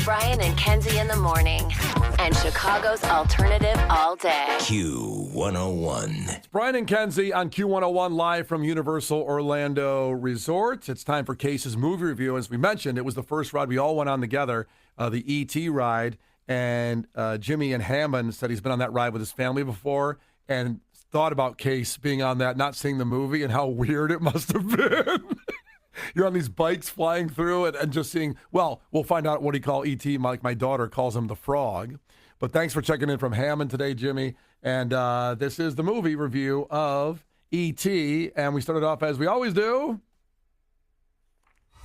Brian and Kenzie in the morning. And Chicago's alternative all day. Q101. It's Brian and Kenzie on Q101 live from Universal Orlando Resort. It's time for Case's movie review. As we mentioned, it was the first ride we all went on together, the E.T. ride. And Jimmy and Hammond said he's been on that ride with his family before and thought about Case being on that, not seeing the movie, and how weird it must have been. You're on these bikes flying through it and just seeing, well, we'll find out what he call E.T. My daughter calls him the frog. But thanks for checking in from Hammond today, Jimmy. And this is the movie review of E.T. And we started off as we always do.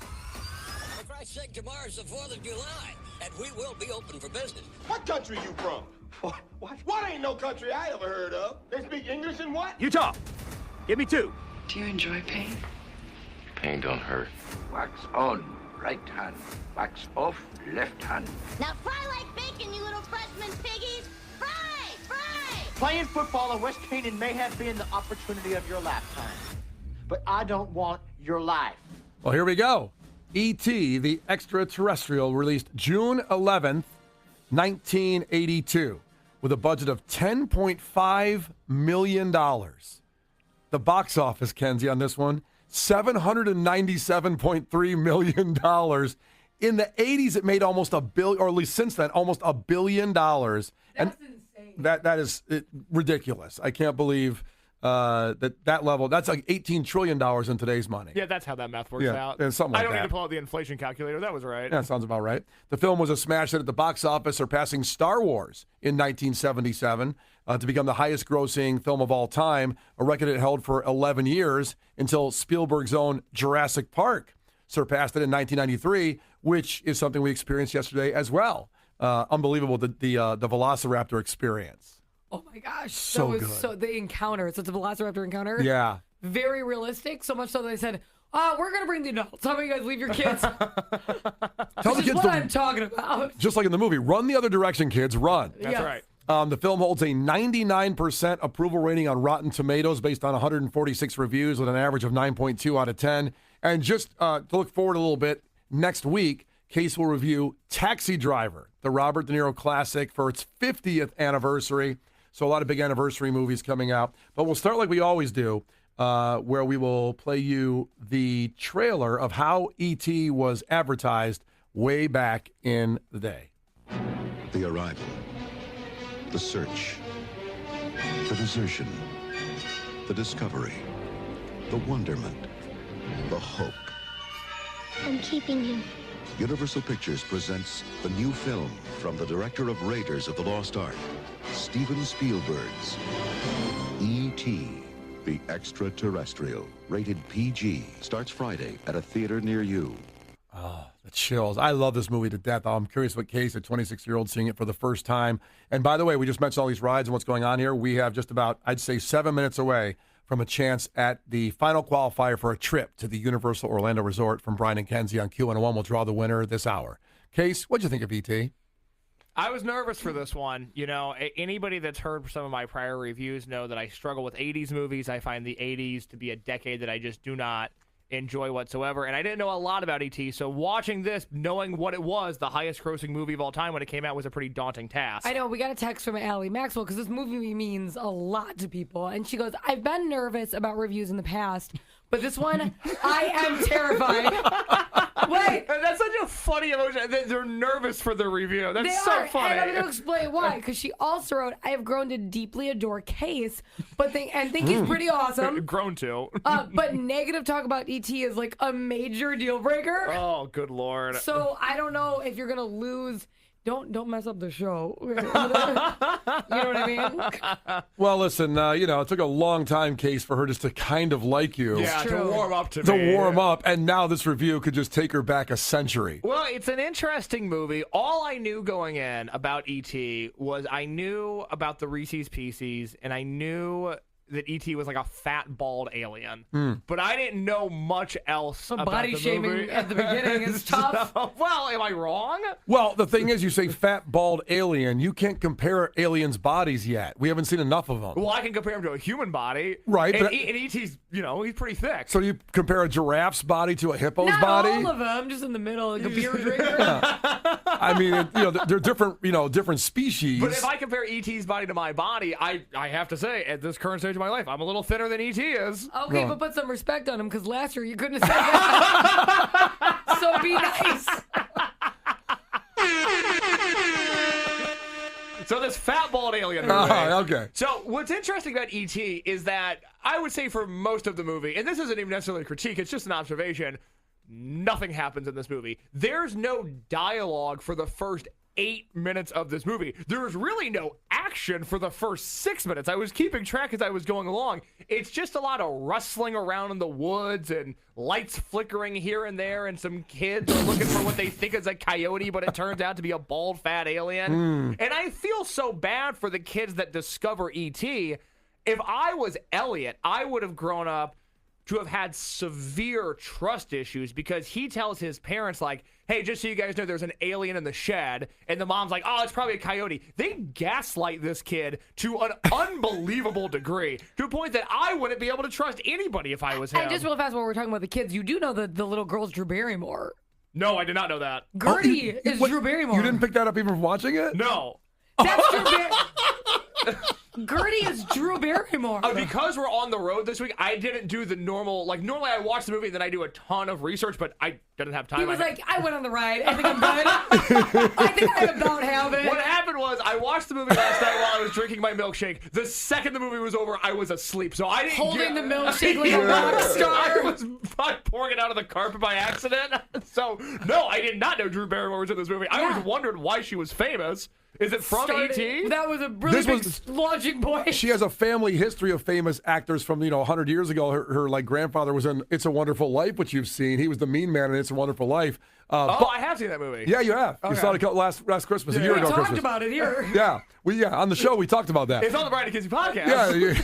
For Christ's sake, tomorrow's the 4th of July, and we will be open for business. What country you from? What ain't no country I ever heard of? They speak English and what? Utah. Give me 2. Do you enjoy pain? Pain don't hurt. Wax on, right hand. Wax off, left hand. Now fry like bacon, you little freshman piggies! Fry! Fry! Playing football in West Canaan may have been the opportunity of your lifetime, but I don't want your life. Well, here we go. E.T., the Extra Terrestrial, released June 11th, 1982, with a budget of $10.5 million. The box office, Kenzie, on this one, $797.3 million. In the 80s, it made almost $1 billion, or at least since then, almost $1 billion. That's insane. That is ridiculous. I can't believe that level. That's like $18 trillion in today's money. Yeah, that's how that math works out. And something like I don't that. need to pull out the inflation calculator. That was right. Yeah, sounds about right. The film was a smash hit at the box office, surpassing Star Wars in 1977 to become the highest-grossing film of all time, a record it held for 11 years until Spielberg's own Jurassic Park surpassed it in 1993, which is something we experienced yesterday as well. Unbelievable, the Velociraptor experience. Oh, my gosh. So good. So the encounter. So it's a Velociraptor encounter. Yeah. Very realistic. So much so they said, we're going to bring the adults. How about you guys leave your kids? Tell the kids what I'm talking about. Just like in the movie, run the other direction, kids, run. That's right. The film holds a 99% approval rating on Rotten Tomatoes based on 146 reviews with an average of 9.2 out of 10. And just to look forward a little bit, next week, Case will review Taxi Driver, the Robert De Niro classic, for its 50th anniversary. So a lot of big anniversary movies coming out. But we'll start like we always do, where we will play you the trailer of how E.T. was advertised way back in the day. The arrival, the search, the desertion, the discovery, the wonderment, the hope. I'm keeping him. Universal Pictures presents the new film from the director of Raiders of the Lost Ark, Steven Spielberg's E.T., the Extra Terrestrial. Rated PG. Starts Friday at a theater near you. Oh, the chills. I love this movie to death. I'm curious what Case, a 26-year-old, seeing it for the first time. And by the way, we just mentioned all these rides and what's going on here. We have just about, I'd say, 7 minutes away from a chance at the final qualifier for a trip to the Universal Orlando Resort from Brian and Kenzie on Q101. We'll draw the winner this hour. Case, what'd you think of E.T.? I was nervous for this one. You know, anybody that's heard some of my prior reviews know that I struggle with 80s movies. I find the 80s to be a decade that I just do not enjoy whatsoever. And I didn't know a lot about E.T., so watching this, knowing what it was, the highest grossing movie of all time when it came out, was a pretty daunting task. I know. We got a text from Allie Maxwell because this movie means a lot to people. And she goes, I've been nervous about reviews in the past, but this one, I am terrified. Wait. That's such a funny emotion. They're nervous for the review. That's They so are, funny. and I'm going to explain why. Because she also wrote, I have grown to deeply adore Case, but think he's pretty awesome. Grown to. But negative talk about E.T. is like a major deal breaker. Oh, good Lord. So I don't know if you're going to lose. Don't mess up the show. You know what I mean? Well, listen, it took a long time, Case, for her just to kind of like you. Yeah, to warm up to me. To warm up, and now this review could just take her back a century. Well, it's an interesting movie. All I knew going in about E.T. was I knew about the Reese's Pieces, and I knew that E.T. was like a fat, bald alien. But I didn't know much else about body the shaming movie. at the beginning is tough. Well, am I wrong? Well, the thing is, you say fat, bald alien. You can't compare aliens' bodies yet. We haven't seen enough of them. Well, I can compare him to a human body. Right. And, But, and E.T.'s, he's pretty thick. so you compare a giraffe's body to a hippo's Not body? all of them, just in the middle, like a beer drinker. I mean, they're different, different species. But if I compare E.T.'s body to my body, I have to say, at this current stage of my life, I'm a little thinner than E.T. is. Okay, but put some respect on him, because last year you couldn't have said that. So be nice. So this fat bald alien movie. Okay. So what's interesting about E.T. is that I would say for most of the movie, and this isn't even necessarily a critique, it's just an observation, nothing happens in this movie. There's no dialogue for the first 8 minutes of this movie. There's really no action for the first 6 minutes. I was keeping track as I was going along. It's just a lot of rustling around in the woods and lights flickering here and there, and some kids are looking for what they think is a coyote, but it turns out to be a bald, fat alien. And I feel so bad for the kids that discover E.T. If I was Elliot, I would have grown up to have had severe trust issues, because he tells his parents, like, hey, just so you guys know, there's an alien in the shed. And the mom's like, oh, it's probably a coyote. They gaslight this kid to an unbelievable degree, to a point that I wouldn't be able to trust anybody if I was him. And just real fast, while we're talking about the kids, you do know that the little girl's Drew Barrymore. No, I did not know that. Gertie is Drew Barrymore. You didn't pick that up even from watching it? No. That's Drew Barrymore. Gertie is Drew Barrymore. Because we're on the road this week, I didn't do the normal, like, normally I watch the movie and then I do a ton of research, but I didn't have time. He was like, I went on the ride. I think I'm good. I think I about have it. What happened was, I watched the movie last night while I was drinking my milkshake. The second the movie was over, I was asleep, so I didn't Holding the milkshake like a rock star. I was pouring it out of the carpet by accident. So, no, I did not know Drew Barrymore was in this movie. I was wondering why she was famous. Is it from E.T.? That was a really big launching point. She has a family history of famous actors from, 100 years ago. Her like grandfather was in It's a Wonderful Life, which you've seen. He was the mean man in It's a Wonderful Life. I have seen that movie. Yeah, you have. Okay. You saw it last Christmas, a year ago. We Christmas. talked about it here. Yeah, on the show we talked about that. It's on the Brian and Kenzie podcast. Yeah,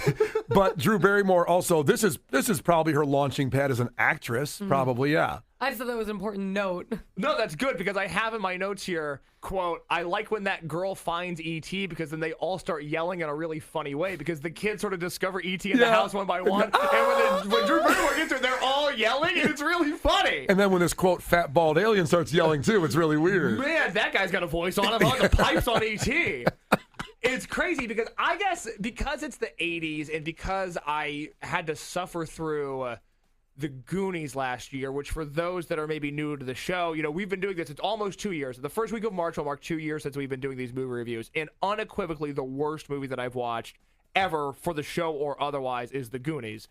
but Drew Barrymore also. This is probably her launching pad as an actress. Probably, yeah. I just thought that was an important note. No, that's good, because I have in my notes here, quote, I like when that girl finds E.T. because then they all start yelling in a really funny way, because the kids sort of discover E.T. in the house one by one. And when Drew Barrymore gets there, they're all yelling, and it's really funny. And then when this, quote, fat, bald alien starts yelling, too, it's really weird. Man, that guy's got a voice on him. The pipes on E.T. It's crazy, because I guess because it's the 80s and because I had to suffer through the Goonies last year, which for those that are maybe new to the show, we've been doing this. It's almost 2 years. The first week of March will mark 2 years since we've been doing these movie reviews. And unequivocally, the worst movie that I've watched ever for the show or otherwise is the Goonies.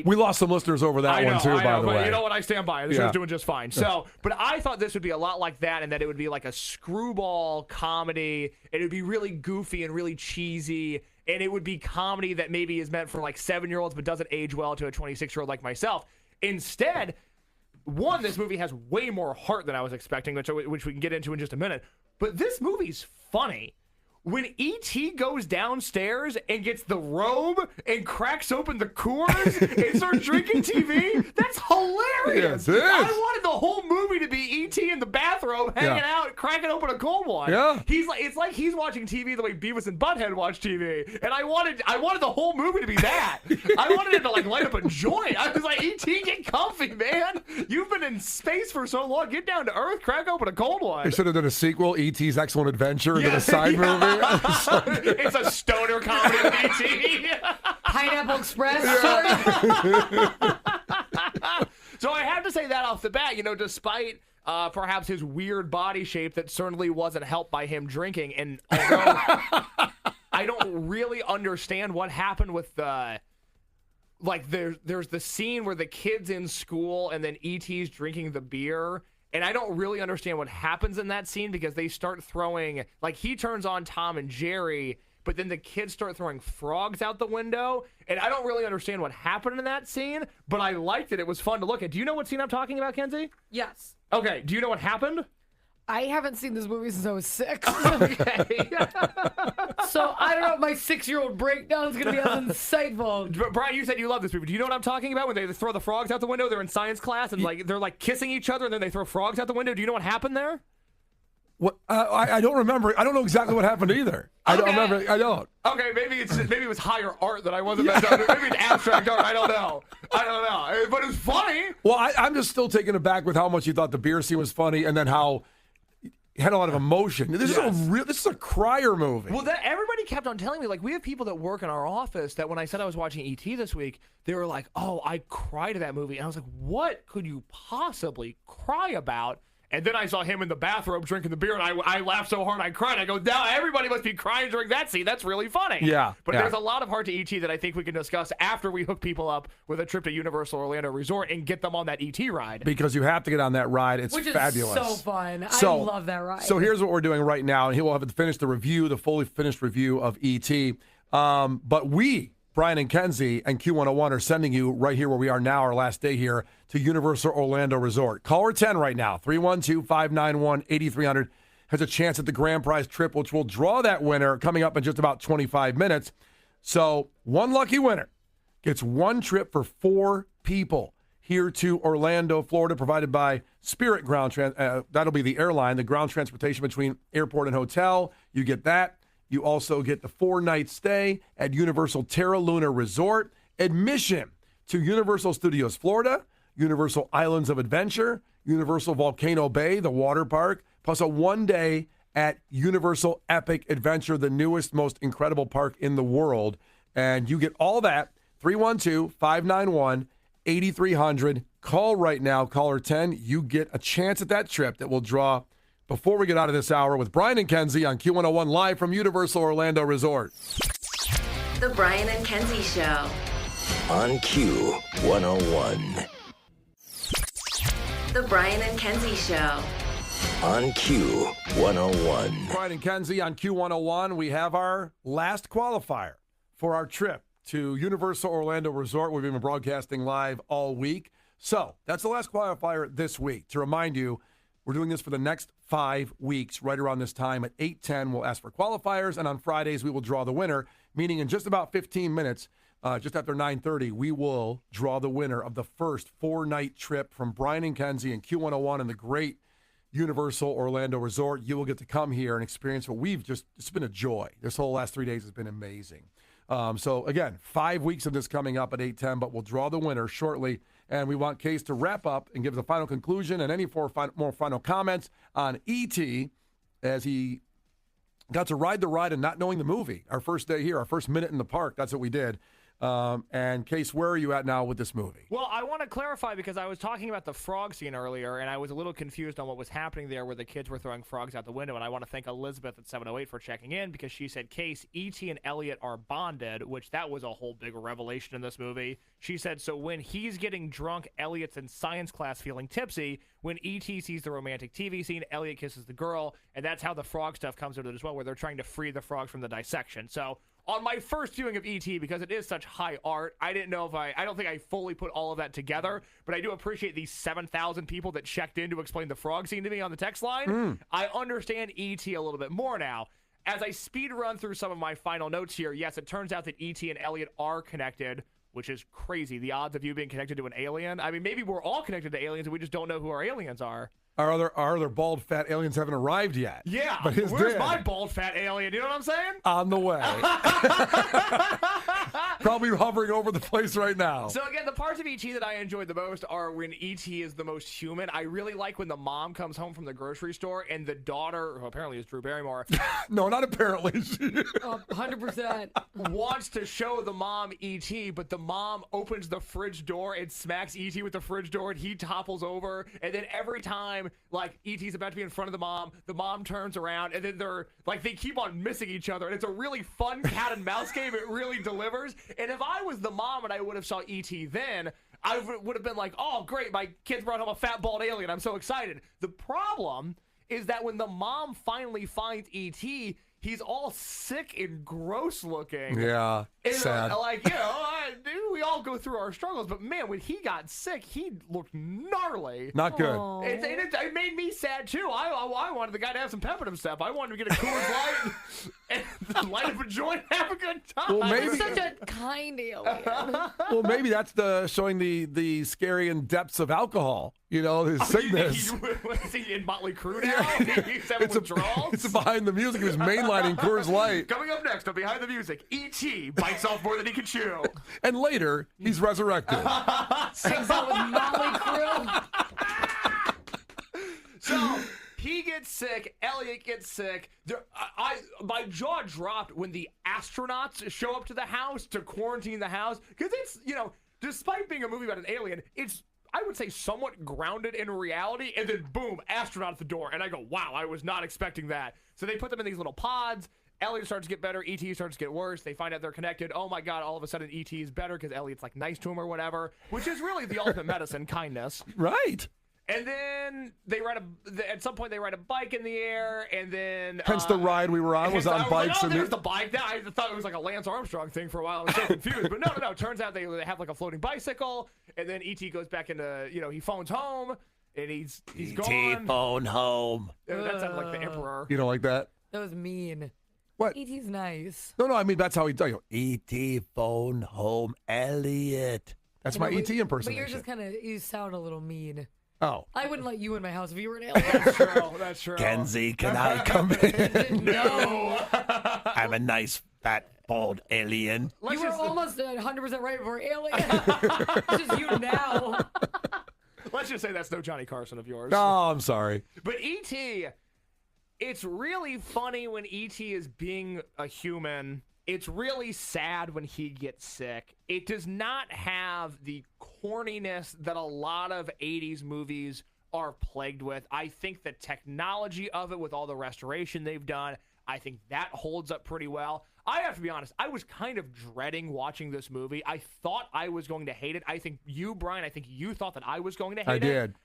We lost some listeners over that one, too, by the way. But you know what? I stand by it. The show's doing just fine. So, but I thought this would be a lot like that, and that it would be like a screwball comedy. It would be really goofy and really cheesy, and it would be comedy that maybe is meant for like 7-year-olds but doesn't age well to a 26-year-old like myself. Instead, one, this movie has way more heart than I was expecting, which we can get into in just a minute. But this movie's funny. When E.T. goes downstairs and gets the robe and cracks open the Coors and starts drinking TV, that's hilarious. Yes, it is. I wanted the whole movie to be E.T. in the bathrobe, hanging out, cracking open a cold one. Yeah. It's like he's watching TV the way Beavis and Butthead watch TV, and I wanted the whole movie to be that. I wanted it to like light up a joint. I was like, E.T., get comfy, man. You've been in space for so long. Get down to Earth, crack open a cold one. They should have done a sequel, E.T.'s Excellent Adventure, and then a side movie. It's a stoner comedy with E.T. Pineapple Express. So I have to say that off the bat, despite perhaps his weird body shape that certainly wasn't helped by him drinking, and although I don't really understand what happened with the... Like, there's the scene where the kid's in school and then E.T.'s drinking the beer. And I don't really understand what happens in that scene, because they start throwing, like, he turns on Tom and Jerry, but then the kids start throwing frogs out the window. And I don't really understand what happened in that scene, but I liked it. It was fun to look at. Do you know what scene I'm talking about, Kenzie? Yes. Okay. Do you know what happened? I haven't seen this movie since I was 6. Okay. So I don't know if my 6-year-old breakdown is going to be as insightful. Brian, you said you love this movie. Do you know what I'm talking about? When they throw the frogs out the window, they're in science class, and they're like kissing each other, and then they throw frogs out the window. Do you know what happened there? What? I don't remember. I don't know exactly what happened either. I don't remember. I don't. Okay, maybe it was higher art that I wasn't meant to. Maybe it's abstract art. I don't know. But it's funny. Well, I'm just still taken aback with how much you thought the beer scene was funny, and then how had a lot of emotion. This is a crier movie. Well, everybody kept on telling me, like, we have people that work in our office that when I said I was watching E.T. this week, they were like, oh, I cried at that movie. And I was like, what could you possibly cry about? And then I saw him in the bathrobe drinking the beer, and I laughed so hard I cried. I go, now everybody must be crying during that scene. That's really funny. Yeah. But there's a lot of heart to E.T. that I think we can discuss after we hook people up with a trip to Universal Orlando Resort and get them on that E.T. ride. Because you have to get on that ride. It's Which fabulous. is so fun. I love that ride. So here's what we're doing right now, and he will have to finish the fully finished review of E.T. But we, Brian and Kenzie and Q101, are sending you right here where we are now, our last day here, to Universal Orlando Resort. Caller 10 right now, 312-591-8300, has a chance at the grand prize trip, which will draw that winner coming up in just about 25 minutes. So one lucky winner gets one trip for 4 people here to Orlando, Florida, provided by Spirit Ground. That'll be the airline, the ground transportation between airport and hotel. You get that. You also get the 4-night stay at Universal Terra Luna Resort, admission to Universal Studios Florida, Universal Islands of Adventure, Universal Volcano Bay, the water park, plus a 1-day at Universal Epic Adventure, the newest, most incredible park in the world. And you get all that, 312-591-8300. Call right now, caller 10. You get a chance at that trip that will draw before we get out of this hour with Brian and Kenzie on Q101 live from Universal Orlando Resort. The Brian and Kenzie Show. On Q101. The Brian and Kenzie Show. On Q101. Brian and Kenzie on Q101. We have our last qualifier for our trip to Universal Orlando Resort. We've been broadcasting live all week. So that's the last qualifier this week. To remind you, we're doing this for the next 5 weeks, right around this time at 8:10. We'll ask for qualifiers, and on Fridays we will draw the winner, meaning in just about 15 minutes, just after 9:30, we will draw the winner of the first 4-night trip from Brian and Kenzie and Q101 and the great Universal Orlando Resort. You will get to come here and experience what it's been a joy. This whole last 3 days has been amazing. So, again, 5 weeks of this coming up at 8:10, but we'll draw the winner shortly. And we want Case to wrap up and give the final conclusion and any more final comments on E.T. as he got to ride the ride and not knowing the movie. Our first day here, our first minute in the park, that's what we did. And Case, where are you at now with this movie? Well, I want to clarify because I was talking about the frog scene earlier, and I was a little confused on what was happening there where the kids were throwing frogs out the window, and I want to thank Elizabeth at 708 for checking in because she said, Case, E.T. and Elliot are bonded, which that was a whole big revelation in this movie. She said, so when he's getting drunk, Elliot's in science class feeling tipsy. When E.T. sees the romantic TV scene, Elliot kisses the girl, and that's how the frog stuff comes into it as well, where they're trying to free the frogs from the dissection. So on my first viewing of E.T., because it is such high art, I didn't know if I don't think I fully put all of that together, but I do appreciate these 7,000 people that checked in to explain the frog scene to me on the text line. I understand E.T. a little bit more now. As I speed run through some of my final notes here, yes, it turns out that E.T. and Elliot are connected, which is crazy. The odds of you being connected to an alien. I mean, maybe we're all connected to aliens and we just don't know who our aliens are. Our other bald, fat aliens haven't arrived yet. Yeah. But his where's did. my bald, fat alien? You know what I'm saying? On the way. Probably hovering over the place right now. So again, the parts of E.T. that I enjoyed the most are when E.T. is the most human. I really like when the mom comes home from the grocery store and the daughter, who apparently is Drew Barrymore. No, not apparently. 100%. Wants to show the mom E.T., but the mom opens the fridge door and smacks E.T. with the fridge door and he topples over. And then every time, like, E.T.'s about to be in front of the mom turns around and then they keep on missing each other. And it's a really fun cat and mouse game. It really delivers. And if I was the mom and I would have saw E.T. then, I would have been like, oh, great, my kids brought home a fat, bald alien. I'm so excited. The problem is that when the mom finally finds E.T., he's all sick and gross looking. Yeah, and sad. We all go through our struggles, but man, when he got sick, he looked gnarly. Not good. It made me sad too. I wanted the guy to have some pep in himself. I wanted to get a Coors Light and light up a joint and have a good time. Well, maybe Such a kind alien. Well, maybe that's showing the scary and depths of alcohol. You know, his sickness. Is he in Motley Crue now? He's having withdrawals? It's behind the music. He was mainlining Coors Light. Coming up next on Behind the Music, E.T. bites off more than he can chew. And later, he's resurrected. Hangs out with Motley Crue. So he E.T. gets sick. Elliot gets sick. My jaw dropped when the astronauts show up to the house to quarantine the house. Because it's, despite being a movie about an alien, it's, I would say, somewhat grounded in reality. And then, boom, astronaut at the door. And I go, wow, I was not expecting that. So they put them in these little pods. Elliot starts to get better. E.T. starts to get worse. They find out they're connected. Oh, my God, all of a sudden E.T. is better because Elliot's, like, nice to him or whatever, which is really the ultimate medicine, kindness. Right. And then at some point they ride a bike in the air, and then hence the ride we were on was on bikes. There's the bike. I thought it was like a Lance Armstrong thing for a while. I was so confused, but no. Turns out they have like a floating bicycle, and then E.T. goes back into he phones home, and he's gone. E.T. phone home. That sounded like the Emperor. You don't like that? That was mean. What? E.T.'s nice. No, I mean that's how he does. E.T. phone home, Elliot. That's my E.T. impersonation. But you're just you sound a little mean. Oh. I wouldn't let you in my house if you were an alien. That's true. Kenzie, can I come in? No. I'm a nice, fat, bald alien. You were almost 100% right for alien. It's just you now. Let's just say that's no Johnny Carson of yours. No, I'm sorry. But E.T., it's really funny when E.T. is being a human. It's really sad when he gets sick. It does not have the corniness that a lot of 80s movies are plagued with. I think the technology of it with all the restoration they've done, I think that holds up pretty well. I have to be honest, I was kind of dreading watching this movie. I thought I was going to hate it. I think you, Brian, you thought that I was going to hate it. I did.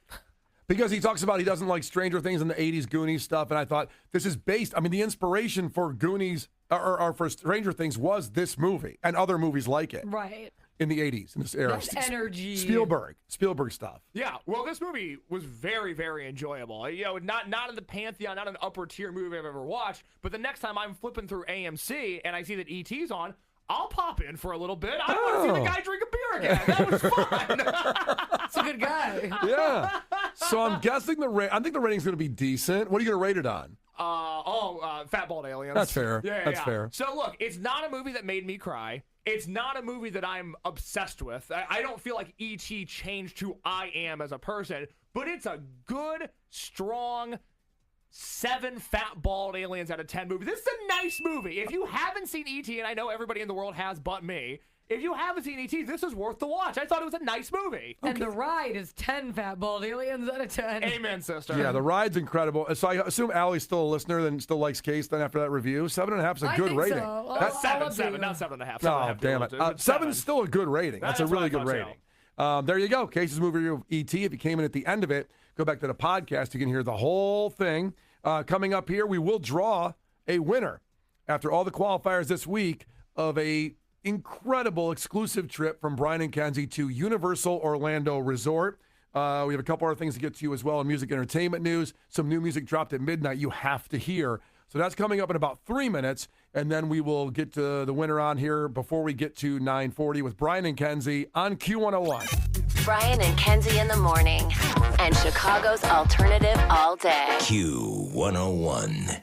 Because he talks about he doesn't like Stranger Things and the 80s Goonies stuff, and I thought this is based, the inspiration for Goonies or for Stranger Things was this movie and other movies like it. Right. In the 80s, in this era. That's energy. Spielberg stuff. Yeah, well, this movie was very, very enjoyable. Not in the pantheon, not an upper tier movie I've ever watched, but the next time I'm flipping through AMC and I see that E.T.'s on, I'll pop in for a little bit. I want to see the guy drink a beer again. That was fun. That's a good guy. Yeah. So I'm guessing I think the rating's going to be decent. What are you going to rate it on? Fat bald aliens. That's fair. That's fair. So look, it's not a movie that made me cry. It's not a movie that I'm obsessed with. I don't feel like E.T. changed who I am as a person, but it's a good, strong 7 fat bald aliens out of 10 movie. This is a nice movie. If you haven't seen E.T., and I know everybody in the world has but me, if you haven't seen E.T., this is worth the watch. I thought it was a nice movie. And the ride is 10 fat bald aliens out of 10. Amen, sister. Yeah, the ride's incredible. So I assume Allie's still a listener and still likes Case then after that review. 7.5 is a good rating. So. That's 7, not 7.5. Oh, damn it. 7 is still a good rating. That's a really good rating. There you go. Case's movie review of E.T. If you came in at the end of it, go back to the podcast. You can hear the whole thing. Coming up here, we will draw a winner after all the qualifiers this week of a incredible exclusive trip from Brian and Kenzie to Universal Orlando Resort. We have a couple other things to get to as well in music entertainment news. Some new music dropped at midnight you have to hear. So that's coming up in about 3 minutes, and then we will get to the winner on here before we get to 9:40 with Brian and Kenzie on Q101. Brian and Kenzie in the morning, and Chicago's alternative all day. Q101.